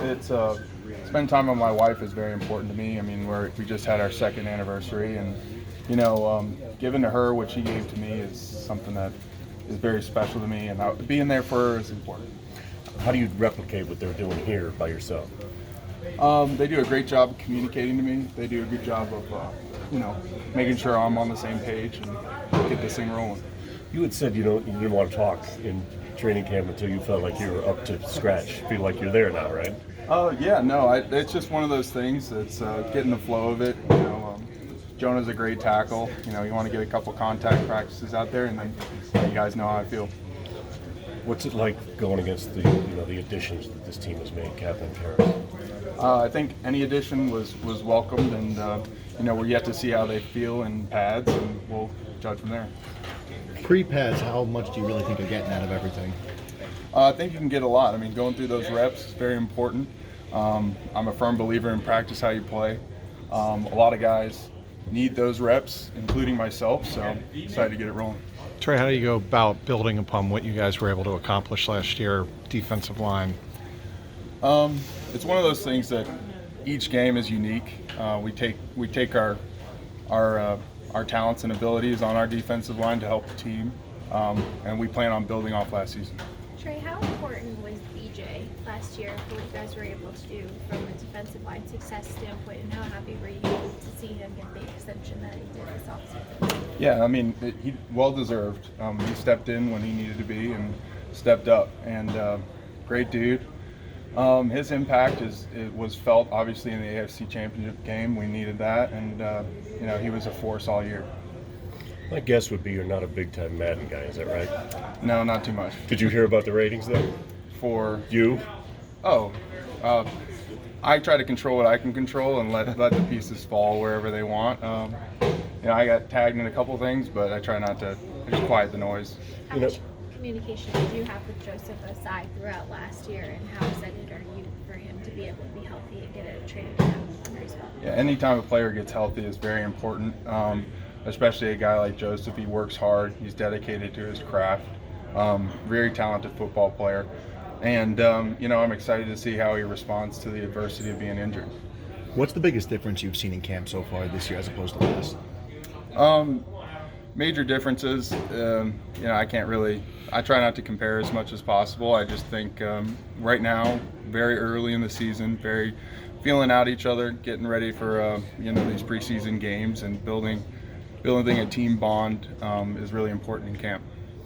it's spending time with my wife is very important to me. I mean, we just had our second anniversary, and giving to her what she gave to me is something that is very special to me, and being there for her is important. How do you replicate what they're doing here by yourself? They do a great job of communicating to me. They do a good job of, making sure I'm on the same page and get this thing rolling. You had said you didn't want to talk in training camp until you felt like you were up to scratch. Feel like you're there now, right? Yeah, no, it's just one of those things. It's getting the flow of it. Jonah's a great tackle. You want to get a couple contact practices out there, and then you guys know how I feel. What's it like going against the additions that this team has made, Cap and Harris? I think any addition was welcomed, and we're yet to see how they feel in pads, and we'll judge from there. Pre-pads, how much do you really think you're getting out of everything? I think you can get a lot. I mean, going through those reps is very important. I'm a firm believer in practice how you play. A lot of guys need those reps, including myself, so I'm excited to get it rolling. Trey, how do you go about building upon what you guys were able to accomplish last year, defensive line? It's one of those things that each game is unique. We take our talents and abilities on our defensive line to help the team, and we plan on building off last season. Trey, how important was BJ last year for what you guys were able to do from a defensive line success standpoint, and how happy were you to see him get the extension that he did this offseason? Yeah, I mean, he well deserved. He stepped in when he needed to be and stepped up, and great dude. His impact was felt obviously in the AFC Championship game. We needed that, and he was a force all year. My guess would be you're not a big-time Madden guy, is that right? No, not too much. Did you hear about the ratings, though? For you? I try to control what I can control and let the pieces fall wherever they want. I got tagged in a couple things, but I try not to just quiet the noise. How much communication did you have with Joseph aside throughout last year, and how excited are you for him to be able to be healthy and get a training camp under his belt? Yeah, anytime a player gets healthy is very important. Especially a guy like Joseph. He works hard. He's dedicated to his craft. Very talented football player. And, I'm excited to see how he responds to the adversity of being injured. What's the biggest difference you've seen in camp so far this year as opposed to last? Major differences. I try not to compare as much as possible. I just think right now, very early in the season, very feeling out each other, getting ready for, these preseason games, and building a team bond is really important in camp.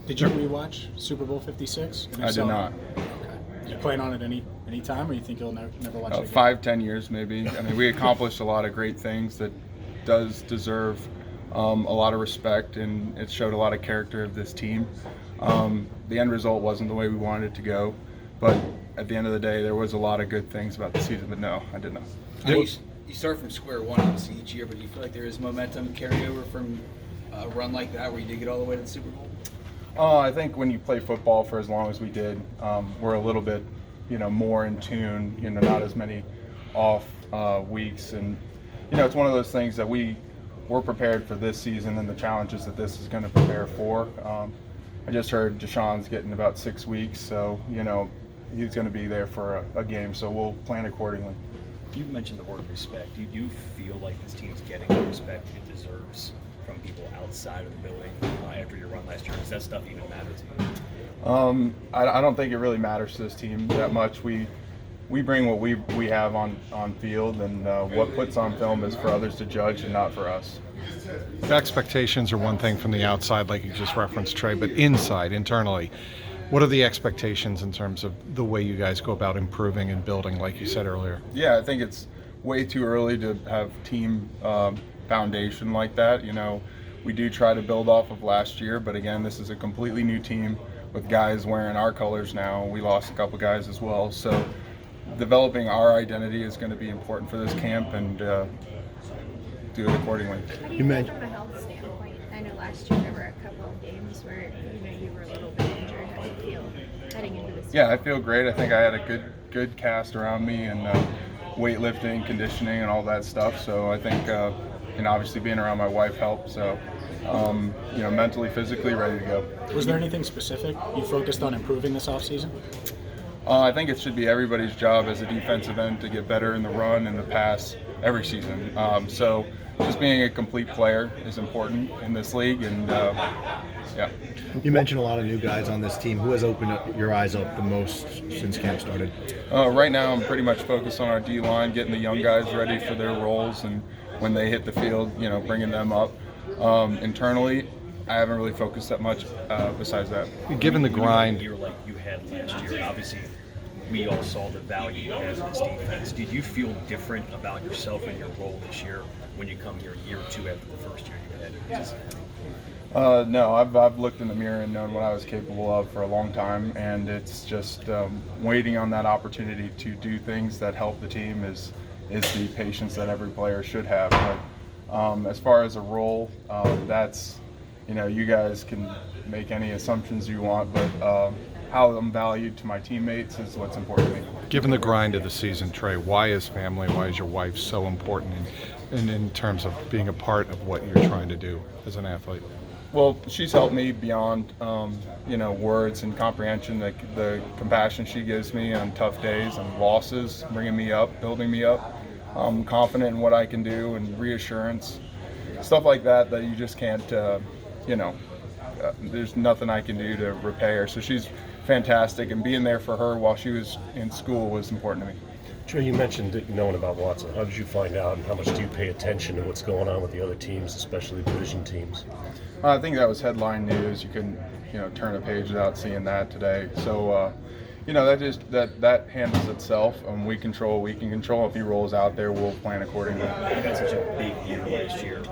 Did you rewatch Super Bowl 56? I did not. Okay. Do you plan on it any time, or you think you'll never watch it again? 5-10 years maybe. I mean, we accomplished a lot of great things that does deserve a lot of respect, and it showed a lot of character of this team. The end result wasn't the way we wanted it to go, but at the end of the day, there was a lot of good things about the season, but no, I did not. You start from square one obviously each year, but do you feel like there is momentum carryover from a run like that where you did get all the way to the Super Bowl? I think when you play football for as long as we did, we're a little bit, more in tune. Not as many off weeks, and it's one of those things that we're prepared for this season and the challenges that this is going to prepare for. I just heard Deshaun's getting about 6 weeks, so he's going to be there for a game, so we'll plan accordingly. You mentioned the word respect. Do you feel like this team's getting the respect it deserves from people outside of the building after your run last year? Does that stuff even matter to you? I don't think it really matters to this team that much. We bring what we have on field, and what puts on film is for others to judge and not for us. The expectations are one thing from the outside, like you just referenced, Trey, but internally, what are the expectations in terms of the way you guys go about improving and building, like you said earlier? Yeah, I think it's way too early to have team foundation like that. We do try to build off of last year, but again, this is a completely new team with guys wearing our colors now. We lost a couple guys as well, so developing our identity is going to be important for this camp, and do it accordingly. How do you feel from a health standpoint? I know last year there were a couple of games where you were a little bit injured. How do you feel heading into this? Yeah, I feel great. I think I had a good cast around me, and weightlifting, conditioning, and all that stuff. So I think, obviously being around my wife helped. So, mentally, physically ready to go. Was there anything specific you focused on improving this offseason? I think it should be everybody's job as a defensive end to get better in the run and the pass every season. So just being a complete player is important in this league, and yeah. You mentioned a lot of new guys on this team. Who has opened up your eyes up the most since camp started? Right now, I'm pretty much focused on our D-line, getting the young guys ready for their roles, and when they hit the field, bringing them up. Internally, I haven't really focused that much besides that. Given the grind, Year like you had last year, obviously we all saw the value you had in this defense. Did you feel different about yourself and your role this year when you come here year 2 after the first year you had? No, I've looked in the mirror and known what I was capable of for a long time, and it's just waiting on that opportunity to do things that help the team is the patience that every player should have. But as far as a role, that's, you guys can make any assumptions you want, but how I'm valued to my teammates is what's important to me. given the grind of the season, Trey, why is family, why is your wife so important in terms of being a part of what you're trying to do as an athlete? Well, she's helped me beyond, words and comprehension. The compassion she gives me on tough days and losses, bringing me up, building me up. I'm confident in what I can do, and reassurance, stuff like that you just can't, there's nothing I can do to repay her. So she's fantastic, and being there for her while she was in school was important to me. Trey, you mentioned knowing about Watson. How did you find out, and how much do you pay attention to what's going on with the other teams, especially division teams? I think that was headline news. You couldn't, turn a page without seeing that today. So, that handles itself. We control what we can control. If he rolls out there, we'll plan accordingly. You had such a big year last year.